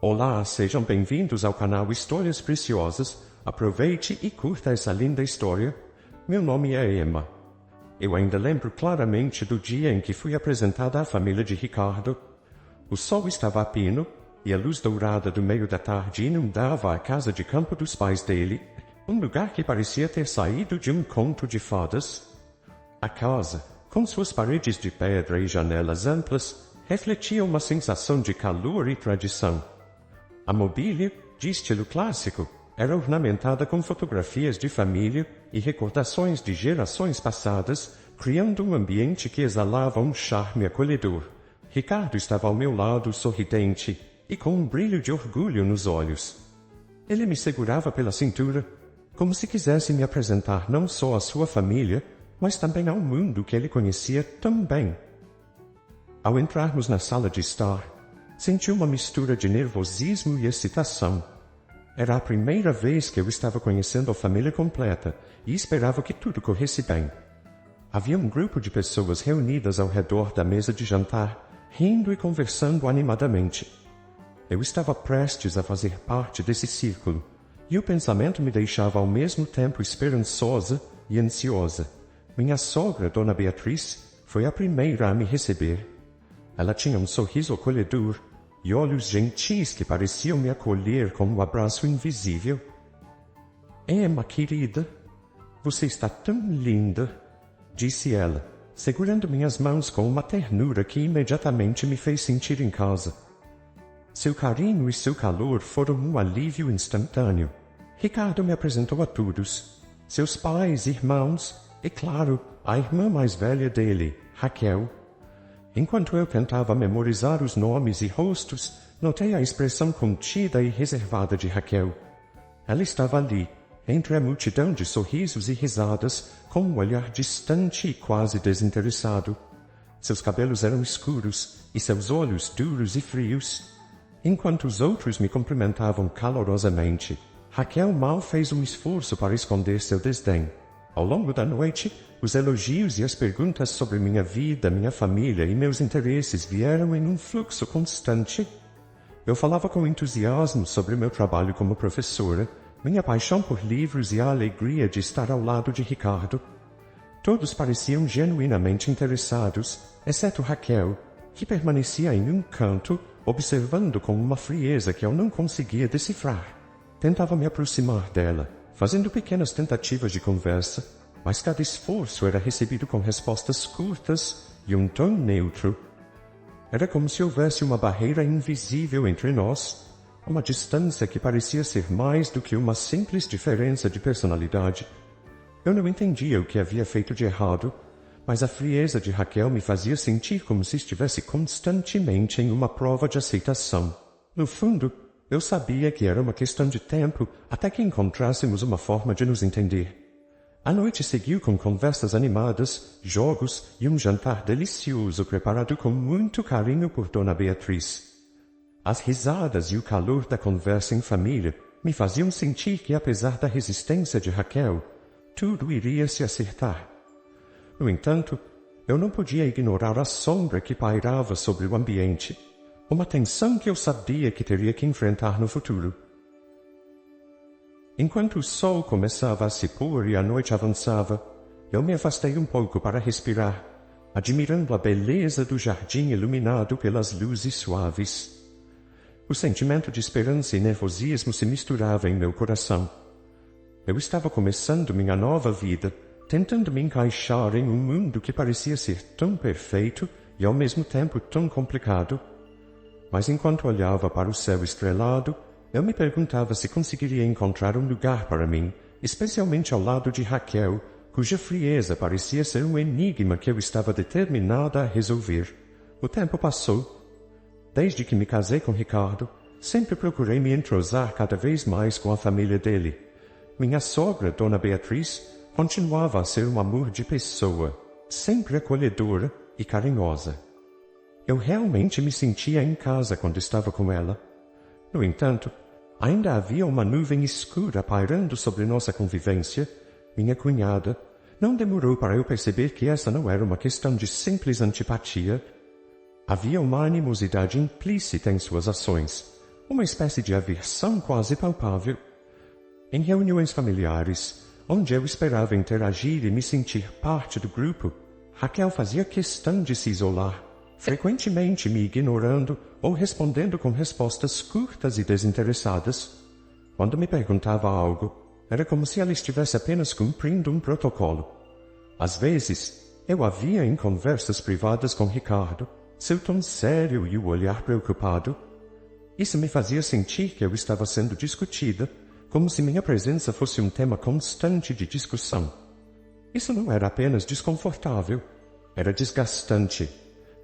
Olá, sejam bem-vindos ao canal Histórias Preciosas. Aproveite e curta essa linda história. Meu nome é Emma. Eu ainda lembro claramente do dia em que fui apresentada à família de Ricardo. O sol estava a pino, e a luz dourada do meio da tarde inundava a casa de campo dos pais dele, um lugar que parecia ter saído de um conto de fadas. A casa, com suas paredes de pedra e janelas amplas, refletia uma sensação de calor e tradição. A mobília, de estilo clássico, era ornamentada com fotografias de família e recordações de gerações passadas, criando um ambiente que exalava um charme acolhedor. Ricardo estava ao meu lado, sorridente e com um brilho de orgulho nos olhos. Ele me segurava pela cintura, como se quisesse me apresentar não só à sua família, mas também ao mundo que ele conhecia tão bem. Ao entrarmos na sala de estar, senti uma mistura de nervosismo e excitação. Era a primeira vez que eu estava conhecendo a família completa e esperava que tudo corresse bem. Havia um grupo de pessoas reunidas ao redor da mesa de jantar, rindo e conversando animadamente. Eu estava prestes a fazer parte desse círculo, e o pensamento me deixava ao mesmo tempo esperançosa e ansiosa. Minha sogra, Dona Beatriz, foi a primeira a me receber. Ela tinha um sorriso acolhedor e olhos gentis que pareciam me acolher com um abraço invisível. Emma, querida, você está tão linda, disse ela, segurando minhas mãos com uma ternura que imediatamente me fez sentir em casa. Seu carinho e seu calor foram um alívio instantâneo. Ricardo me apresentou a todos, seus pais, irmãos e, claro, a irmã mais velha dele, Raquel. Enquanto eu tentava memorizar os nomes e rostos, notei a expressão contida e reservada de Raquel. Ela estava ali, entre a multidão de sorrisos e risadas, com um olhar distante e quase desinteressado. Seus cabelos eram escuros e seus olhos duros e frios. Enquanto os outros me cumprimentavam calorosamente, Raquel mal fez um esforço para esconder seu desdém. Ao longo da noite, os elogios e as perguntas sobre minha vida, minha família e meus interesses vieram em um fluxo constante. Eu falava com entusiasmo sobre meu trabalho como professora, minha paixão por livros e a alegria de estar ao lado de Ricardo. Todos pareciam genuinamente interessados, exceto Raquel, que permanecia em um canto, observando com uma frieza que eu não conseguia decifrar. Tentava me aproximar dela, fazendo pequenas tentativas de conversa, mas cada esforço era recebido com respostas curtas e um tom neutro. Era como se houvesse uma barreira invisível entre nós, uma distância que parecia ser mais do que uma simples diferença de personalidade. Eu não entendia o que havia feito de errado, mas a frieza de Raquel me fazia sentir como se estivesse constantemente em uma prova de aceitação. No fundo, eu sabia que era uma questão de tempo até que encontrássemos uma forma de nos entender. A noite seguiu com conversas animadas, jogos e um jantar delicioso preparado com muito carinho por Dona Beatriz. As risadas e o calor da conversa em família me faziam sentir que, apesar da resistência de Raquel, tudo iria se acertar. No entanto, eu não podia ignorar a sombra que pairava sobre o ambiente, uma tensão que eu sabia que teria que enfrentar no futuro. Enquanto o sol começava a se pôr e a noite avançava, eu me afastei um pouco para respirar, admirando a beleza do jardim iluminado pelas luzes suaves. O sentimento de esperança e nervosismo se misturava em meu coração. Eu estava começando minha nova vida, tentando me encaixar em um mundo que parecia ser tão perfeito e ao mesmo tempo tão complicado. Mas enquanto olhava para o céu estrelado, eu me perguntava se conseguiria encontrar um lugar para mim, especialmente ao lado de Raquel, cuja frieza parecia ser um enigma que eu estava determinada a resolver. O tempo passou. Desde que me casei com Ricardo, sempre procurei me entrosar cada vez mais com a família dele. Minha sogra, Dona Beatriz, continuava a ser um amor de pessoa, sempre acolhedora e carinhosa. Eu realmente me sentia em casa quando estava com ela. No entanto, ainda havia uma nuvem escura pairando sobre nossa convivência. Minha cunhada não demorou para eu perceber que essa não era uma questão de simples antipatia. Havia uma animosidade implícita em suas ações, uma espécie de aversão quase palpável. Em reuniões familiares, onde eu esperava interagir e me sentir parte do grupo, Raquel fazia questão de se isolar, frequentemente me ignorando ou respondendo com respostas curtas e desinteressadas. Quando me perguntava algo, era como se ela estivesse apenas cumprindo um protocolo. Às vezes, eu a via em conversas privadas com Ricardo, seu tom sério e o olhar preocupado. Isso me fazia sentir que eu estava sendo discutida, como se minha presença fosse um tema constante de discussão. Isso não era apenas desconfortável, era desgastante.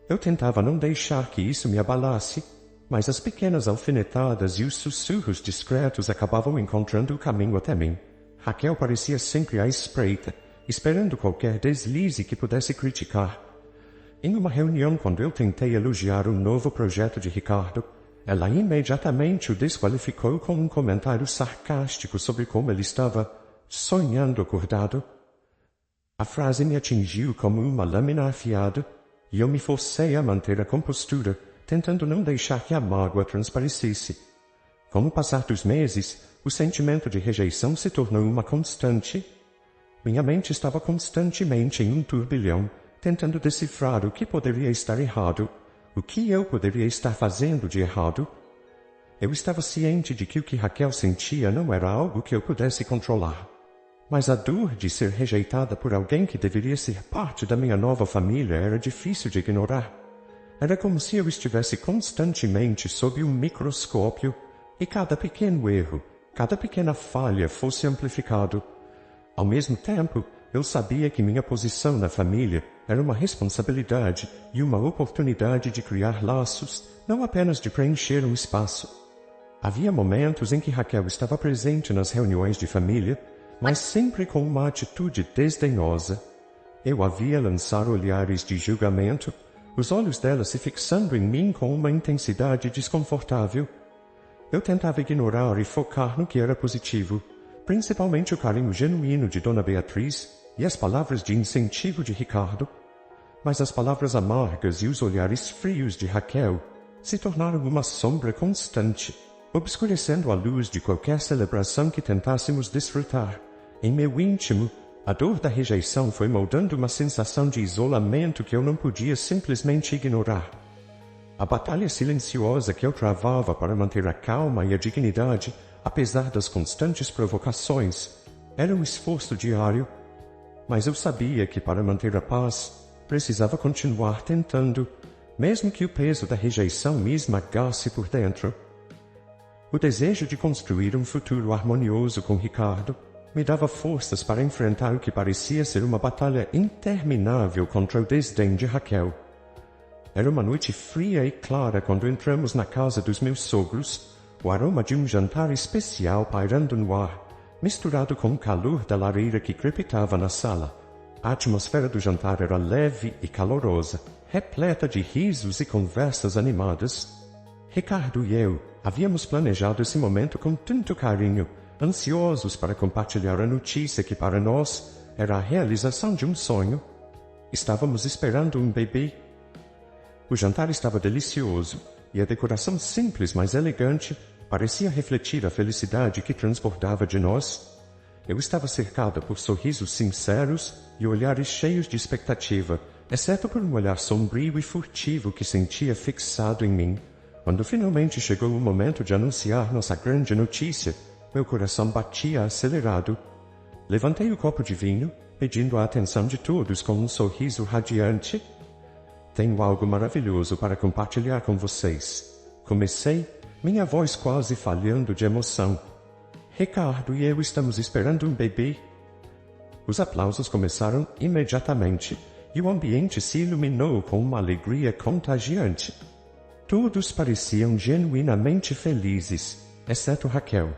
Eu tentava não deixar que isso me abalasse, mas as pequenas alfinetadas e os sussurros discretos acabavam encontrando o caminho até mim. Raquel parecia sempre à espreita, esperando qualquer deslize que pudesse criticar. Em uma reunião, quando eu tentei elogiar um novo projeto de Ricardo, ela imediatamente o desqualificou com um comentário sarcástico sobre como ele estava sonhando acordado. A frase me atingiu como uma lâmina afiada, e eu me forcei a manter a compostura, tentando não deixar que a mágoa transparecesse. Com o passar dos meses, o sentimento de rejeição se tornou uma constante. Minha mente estava constantemente em um turbilhão, tentando decifrar o que poderia estar errado, o que eu poderia estar fazendo de errado. Eu estava ciente de que o que Raquel sentia não era algo que eu pudesse controlar. Mas a dor de ser rejeitada por alguém que deveria ser parte da minha nova família era difícil de ignorar. Era como se eu estivesse constantemente sob um microscópio e cada pequeno erro, cada pequena falha fosse amplificado. Ao mesmo tempo, eu sabia que minha posição na família era uma responsabilidade e uma oportunidade de criar laços, não apenas de preencher um espaço. Havia momentos em que Raquel estava presente nas reuniões de família, mas sempre com uma atitude desdenhosa. Eu a via lançar olhares de julgamento, os olhos dela se fixando em mim com uma intensidade desconfortável. Eu tentava ignorar e focar no que era positivo, principalmente o carinho genuíno de Dona Beatriz e as palavras de incentivo de Ricardo. Mas as palavras amargas e os olhares frios de Raquel se tornaram uma sombra constante, obscurecendo a luz de qualquer celebração que tentássemos desfrutar. Em meu íntimo, a dor da rejeição foi moldando uma sensação de isolamento que eu não podia simplesmente ignorar. A batalha silenciosa que eu travava para manter a calma e a dignidade, apesar das constantes provocações, era um esforço diário. Mas eu sabia que para manter a paz, precisava continuar tentando, mesmo que o peso da rejeição me esmagasse por dentro. O desejo de construir um futuro harmonioso com Ricardo me dava forças para enfrentar o que parecia ser uma batalha interminável contra o desdém de Raquel. Era uma noite fria e clara quando entramos na casa dos meus sogros, o aroma de um jantar especial pairando no ar, misturado com o calor da lareira que crepitava na sala. A atmosfera do jantar era leve e calorosa, repleta de risos e conversas animadas. Ricardo e eu havíamos planejado esse momento com tanto carinho, ansiosos para compartilhar a notícia que para nós era a realização de um sonho. Estávamos esperando um bebê. O jantar estava delicioso, e a decoração simples, mas elegante, parecia refletir a felicidade que transbordava de nós. Eu estava cercada por sorrisos sinceros e olhares cheios de expectativa, exceto por um olhar sombrio e furtivo que sentia fixado em mim. Quando finalmente chegou o momento de anunciar nossa grande notícia, meu coração batia acelerado. Levantei o copo de vinho, pedindo a atenção de todos com um sorriso radiante. Tenho algo maravilhoso para compartilhar com vocês. Comecei, minha voz quase falhando de emoção. Ricardo e eu estamos esperando um bebê. Os aplausos começaram imediatamente, e o ambiente se iluminou com uma alegria contagiante. Todos pareciam genuinamente felizes, exceto Raquel.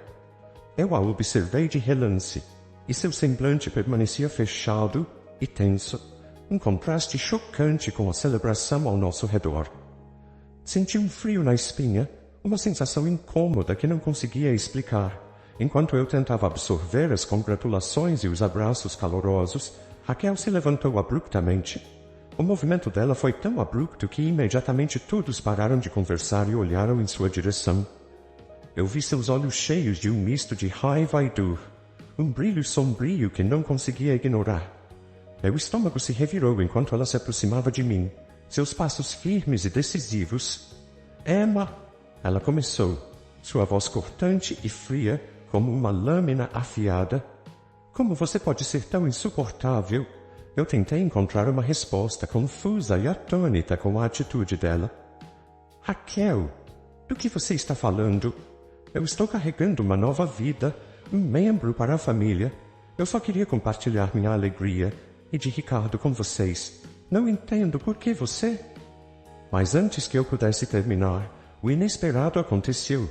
Eu a observei de relance, e seu semblante permanecia fechado e tenso, um contraste chocante com a celebração ao nosso redor. Senti um frio na espinha, uma sensação incômoda que não conseguia explicar. Enquanto eu tentava absorver as congratulações e os abraços calorosos, Raquel se levantou abruptamente. O movimento dela foi tão abrupto que imediatamente todos pararam de conversar e olharam em sua direção. eu vi seus olhos cheios de um misto de raiva e dor, um brilho sombrio que não conseguia ignorar. Meu estômago se revirou enquanto ela se aproximava de mim, seus passos firmes e decisivos. Emma, ela começou, sua voz cortante e fria como uma lâmina afiada. Como você pode ser tão insuportável? Eu tentei encontrar uma resposta confusa e atônita com a atitude dela. Raquel, do que você está falando? Eu estou carregando uma nova vida, um membro para a família. Eu só queria compartilhar minha alegria e de Ricardo com vocês. Não entendo por que você... Mas antes que eu pudesse terminar, o inesperado aconteceu.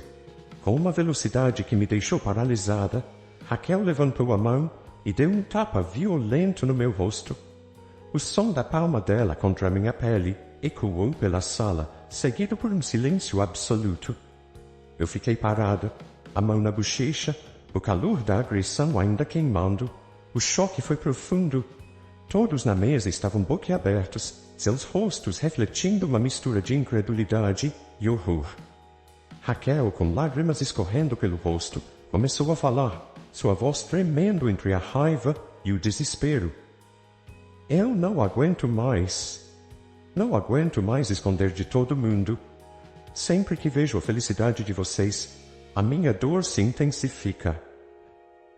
Com uma velocidade que me deixou paralisada, Raquel levantou a mão e deu um tapa violento no meu rosto. O som da palma dela contra minha pele ecoou pela sala, seguido por um silêncio absoluto. Eu fiquei parado, a mão na bochecha, o calor da agressão ainda queimando. O choque foi profundo. Todos na mesa estavam boquiabertos, seus rostos refletindo uma mistura de incredulidade e horror. Raquel, com lágrimas escorrendo pelo rosto, começou a falar, sua voz tremendo entre a raiva e o desespero. Eu não aguento mais. Não aguento mais esconder de todo mundo. Sempre que vejo a felicidade de vocês, a minha dor se intensifica.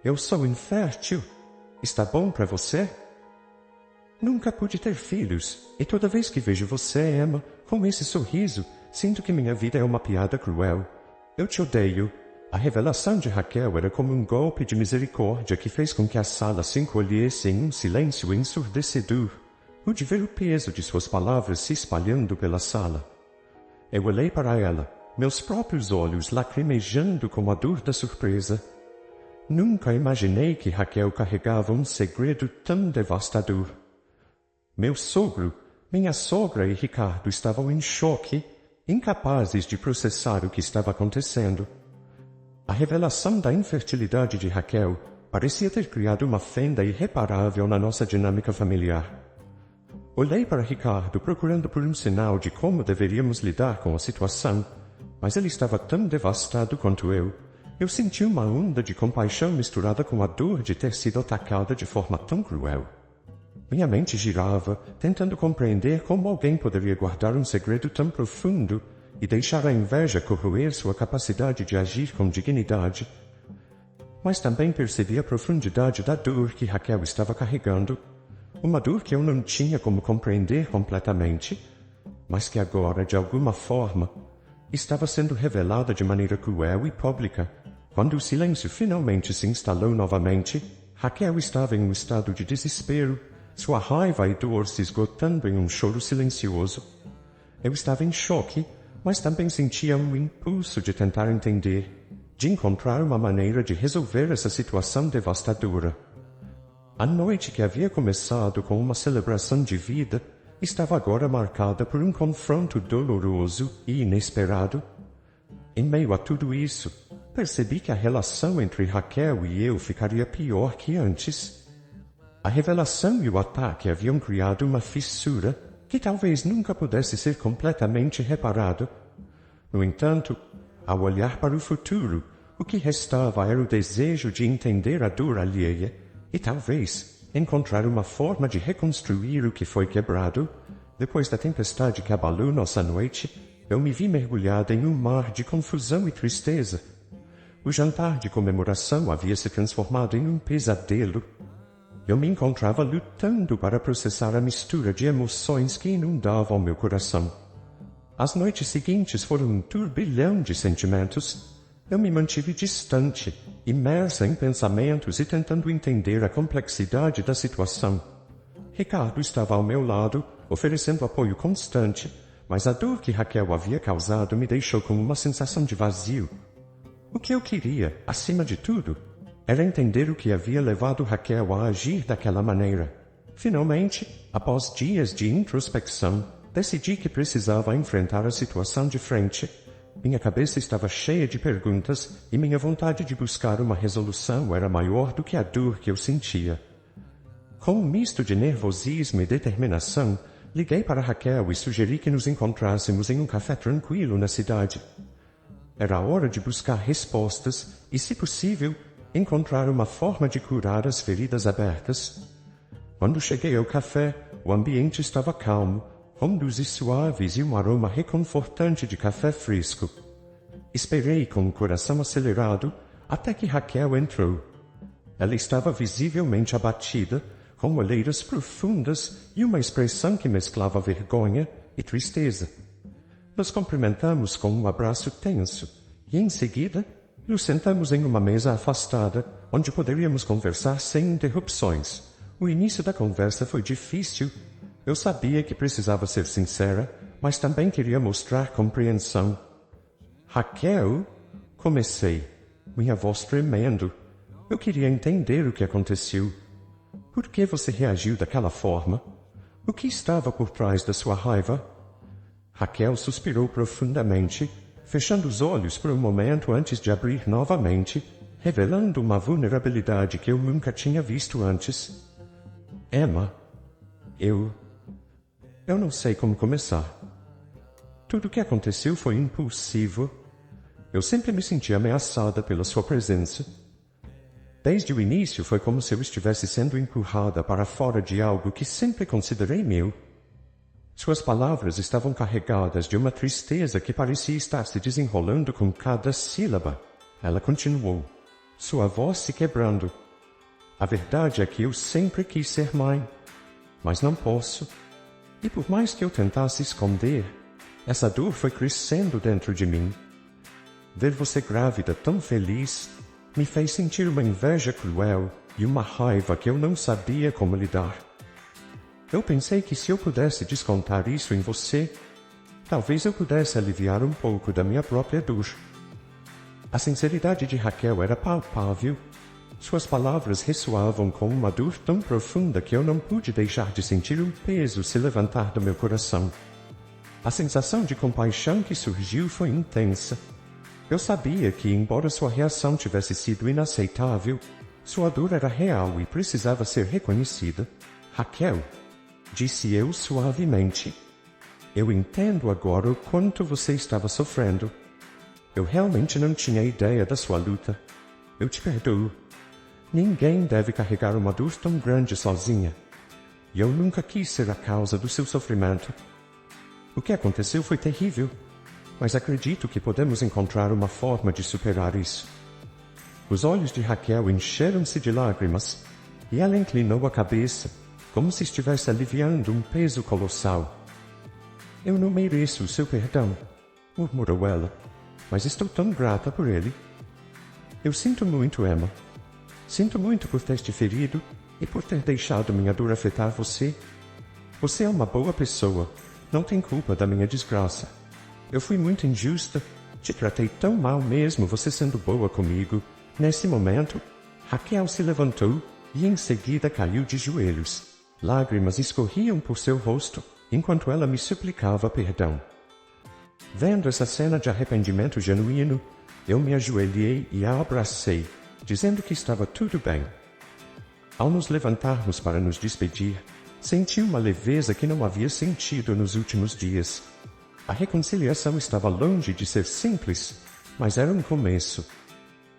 Eu sou infértil. Está bom para você? Nunca pude ter filhos, e toda vez que vejo você, Emma, com esse sorriso, sinto que minha vida é uma piada cruel. Eu te odeio. A revelação de Raquel era como um golpe de misericórdia que fez com que a sala se encolhesse em um silêncio ensurdecedor. Pude ver o peso de suas palavras se espalhando pela sala. Eu olhei para ela, meus próprios olhos lacrimejando com a dor da surpresa. Nunca imaginei que Raquel carregava um segredo tão devastador. Meu sogro, minha sogra e Ricardo estavam em choque, incapazes de processar o que estava acontecendo. A revelação da infertilidade de Raquel parecia ter criado uma fenda irreparável na nossa dinâmica familiar. Olhei para Ricardo procurando por um sinal de como deveríamos lidar com a situação, mas ele estava tão devastado quanto eu. Eu senti uma onda de compaixão misturada com a dor de ter sido atacada de forma tão cruel. Minha mente girava, tentando compreender como alguém poderia guardar um segredo tão profundo e deixar a inveja corroer sua capacidade de agir com dignidade. Mas também percebi a profundidade da dor que Raquel estava carregando, uma dor que eu não tinha como compreender completamente, mas que agora, de alguma forma, estava sendo revelada de maneira cruel e pública. Quando o silêncio finalmente se instalou novamente, Raquel estava em um estado de desespero, sua raiva e dor se esgotando em um choro silencioso. Eu estava em choque, mas também sentia um impulso de tentar entender, de encontrar uma maneira de resolver essa situação devastadora. A noite que havia começado com uma celebração de vida estava agora marcada por um confronto doloroso e inesperado. Em meio a tudo isso, percebi que a relação entre Raquel e eu ficaria pior que antes. A revelação e o ataque haviam criado uma fissura que talvez nunca pudesse ser completamente reparado. No entanto, ao olhar para o futuro, o que restava era o desejo de entender a dor alheia e talvez encontrar uma forma de reconstruir o que foi quebrado. Depois da tempestade que abalou nossa noite, eu me vi mergulhada em um mar de confusão e tristeza. O jantar de comemoração havia se transformado em um pesadelo. Eu me encontrava lutando para processar a mistura de emoções que inundavam meu coração. As noites seguintes foram um turbilhão de sentimentos. Eu me mantive distante, imersa em pensamentos e tentando entender a complexidade da situação. Ricardo estava ao meu lado, oferecendo apoio constante, mas a dor que Raquel havia causado me deixou com uma sensação de vazio. O que eu queria, acima de tudo, era entender o que havia levado Raquel a agir daquela maneira. Finalmente, após dias de introspecção, decidi que precisava enfrentar a situação de frente. Minha cabeça estava cheia de perguntas e minha vontade de buscar uma resolução era maior do que a dor que eu sentia. Com um misto de nervosismo e determinação, liguei para Raquel e sugeri que nos encontrássemos em um café tranquilo na cidade. Era hora de buscar respostas e, se possível, encontrar uma forma de curar as feridas abertas. Quando cheguei ao café, o ambiente estava calmo, com luzes suaves e um aroma reconfortante de café fresco. Esperei com o coração acelerado até que Raquel entrou. Ela estava visivelmente abatida, com olheiras profundas e uma expressão que mesclava vergonha e tristeza. Nos cumprimentamos com um abraço tenso e, em seguida, nos sentamos em uma mesa afastada, onde poderíamos conversar sem interrupções. O início da conversa foi difícil. Eu sabia que precisava ser sincera, mas também queria mostrar compreensão. Raquel? Comecei, minha voz tremendo. Eu queria entender o que aconteceu. Por que você reagiu daquela forma? O que estava por trás da sua raiva? Raquel suspirou profundamente, fechando os olhos por um momento antes de abrir novamente, revelando uma vulnerabilidade que eu nunca tinha visto antes. Emma, eu não sei como começar. Tudo o que aconteceu foi impulsivo. Eu sempre me senti ameaçada pela sua presença. Desde o início foi como se eu estivesse sendo empurrada para fora de algo que sempre considerei meu. Suas palavras estavam carregadas de uma tristeza que parecia estar se desenrolando com cada sílaba. Ela continuou, sua voz se quebrando. A verdade é que eu sempre quis ser mãe, mas não posso. E por mais que eu tentasse esconder, essa dor foi crescendo dentro de mim. Ver você grávida tão feliz me fez sentir uma inveja cruel e uma raiva que eu não sabia como lidar. Eu pensei que se eu pudesse descontar isso em você, talvez eu pudesse aliviar um pouco da minha própria dor. A sinceridade de Raquel era palpável. Suas palavras ressoavam com uma dor tão profunda que eu não pude deixar de sentir um peso se levantar do meu coração. A sensação de compaixão que surgiu foi intensa. Eu sabia que, embora sua reação tivesse sido inaceitável, sua dor era real e precisava ser reconhecida. Raquel, disse eu suavemente, eu entendo agora o quanto você estava sofrendo. Eu realmente não tinha ideia da sua luta. Eu te perdoo. Ninguém deve carregar uma dor tão grande sozinha. E eu nunca quis ser a causa do seu sofrimento. O que aconteceu foi terrível, mas acredito que podemos encontrar uma forma de superar isso. Os olhos de Raquel encheram-se de lágrimas, e ela inclinou a cabeça, como se estivesse aliviando um peso colossal. Eu não mereço o seu perdão, murmurou ela, mas estou tão grata por ele. Eu sinto muito, Emma. Sinto muito por ter te ferido e por ter deixado minha dor afetar você. Você é uma boa pessoa, não tem culpa da minha desgraça. Eu fui muito injusta, te tratei tão mal mesmo você sendo boa comigo. Nesse momento, Raquel se levantou e em seguida caiu de joelhos. Lágrimas escorriam por seu rosto, enquanto ela me suplicava perdão. Vendo essa cena de arrependimento genuíno, eu me ajoelhei e a abracei, dizendo que estava tudo bem. Ao nos levantarmos para nos despedir, senti uma leveza que não havia sentido nos últimos dias. A reconciliação estava longe de ser simples, mas era um começo.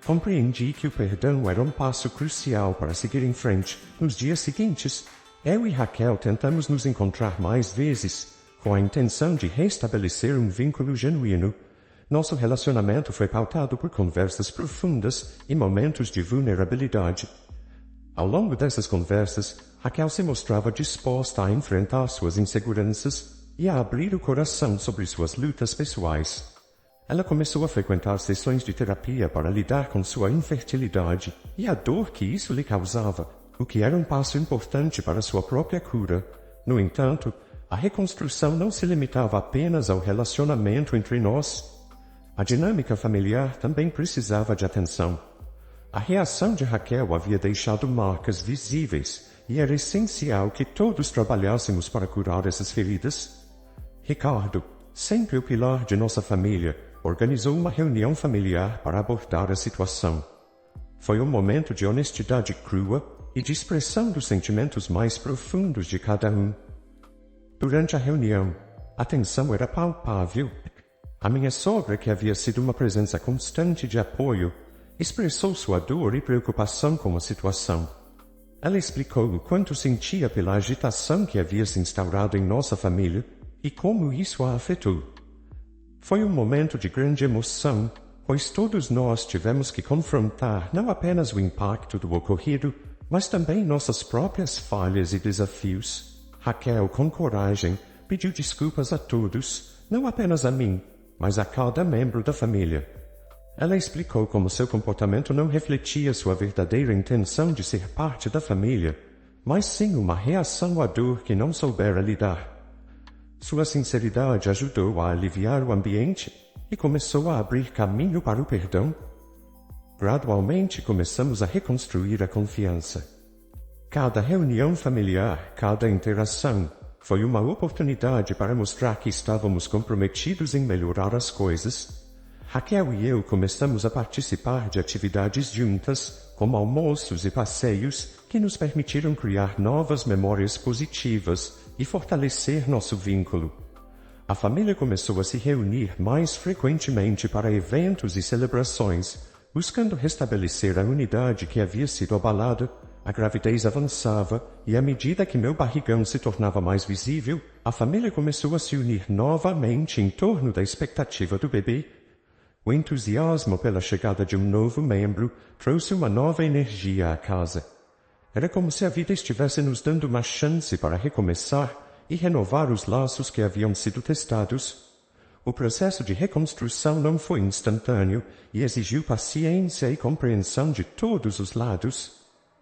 Compreendi que o perdão era um passo crucial para seguir em frente. Nos dias seguintes, eu e Raquel tentamos nos encontrar mais vezes, com a intenção de restabelecer um vínculo genuíno. Nosso relacionamento foi pautado por conversas profundas e momentos de vulnerabilidade. Ao longo dessas conversas, Raquel se mostrava disposta a enfrentar suas inseguranças e a abrir o coração sobre suas lutas pessoais. Ela começou a frequentar sessões de terapia para lidar com sua infertilidade e a dor que isso lhe causava, o que era um passo importante para sua própria cura. No entanto, a reconstrução não se limitava apenas ao relacionamento entre nós. A dinâmica familiar também precisava de atenção. A reação de Raquel havia deixado marcas visíveis e era essencial que todos trabalhássemos para curar essas feridas. Ricardo, sempre o pilar de nossa família, organizou uma reunião familiar para abordar a situação. Foi um momento de honestidade crua e de expressão dos sentimentos mais profundos de cada um. Durante a reunião, a tensão era palpável. A minha sogra, que havia sido uma presença constante de apoio, expressou sua dor e preocupação com a situação. Ela explicou o quanto sentia pela agitação que havia se instaurado em nossa família e como isso a afetou. Foi um momento de grande emoção, pois todos nós tivemos que confrontar não apenas o impacto do ocorrido, mas também nossas próprias falhas e desafios. Raquel, com coragem, pediu desculpas a todos, não apenas a mim, mas a cada membro da família. Ela explicou como seu comportamento não refletia sua verdadeira intenção de ser parte da família, mas sim uma reação à dor que não soubera lidar. Sua sinceridade ajudou a aliviar o ambiente e começou a abrir caminho para o perdão. Gradualmente começamos a reconstruir a confiança. Cada reunião familiar, cada interação, foi uma oportunidade para mostrar que estávamos comprometidos em melhorar as coisas. Raquel e eu começamos a participar de atividades juntas, como almoços e passeios, que nos permitiram criar novas memórias positivas e fortalecer nosso vínculo. A família começou a se reunir mais frequentemente para eventos e celebrações, buscando restabelecer a unidade que havia sido abalada. A gravidez avançava e, à medida que meu barrigão se tornava mais visível, a família começou a se unir novamente em torno da expectativa do bebê. O entusiasmo pela chegada de um novo membro trouxe uma nova energia à casa. Era como se a vida estivesse nos dando uma chance para recomeçar e renovar os laços que haviam sido testados. O processo de reconstrução não foi instantâneo e exigiu paciência e compreensão de todos os lados.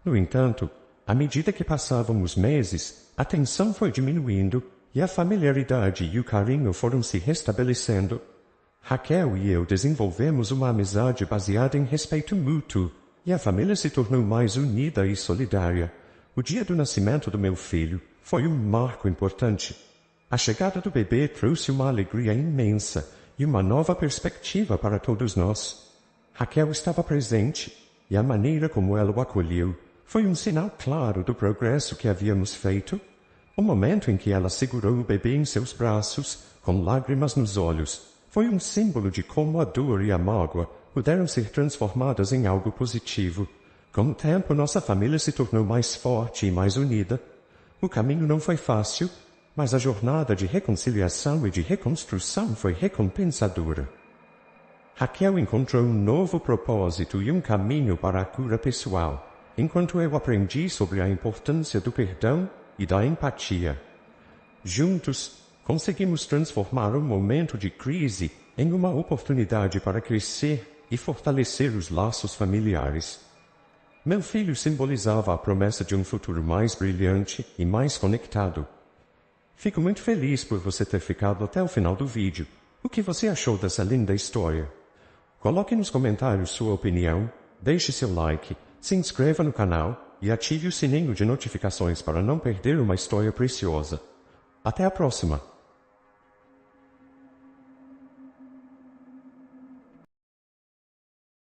No entanto, à medida que passavam os meses, a tensão foi diminuindo e a familiaridade e o carinho foram se restabelecendo. Raquel e eu desenvolvemos uma amizade baseada em respeito mútuo e a família se tornou mais unida e solidária. O dia do nascimento do meu filho foi um marco importante. A chegada do bebê trouxe uma alegria imensa e uma nova perspectiva para todos nós. Raquel estava presente e a maneira como ela o acolheu foi um sinal claro do progresso que havíamos feito. O momento em que ela segurou o bebê em seus braços, com lágrimas nos olhos, foi um símbolo de como a dor e a mágoa puderam ser transformadas em algo positivo. Com o tempo, nossa família se tornou mais forte e mais unida. O caminho não foi fácil, mas a jornada de reconciliação e de reconstrução foi recompensadora. Raquel encontrou um novo propósito e um caminho para a cura pessoal, enquanto eu aprendi sobre a importância do perdão e da empatia. Juntos, conseguimos transformar um momento de crise em uma oportunidade para crescer e fortalecer os laços familiares. Meu filho simbolizava a promessa de um futuro mais brilhante e mais conectado. Fico muito feliz por você ter ficado até o final do vídeo. O que você achou dessa linda história? Coloque nos comentários sua opinião, deixe seu like, se inscreva no canal e ative o sininho de notificações para não perder uma história preciosa. Até a próxima!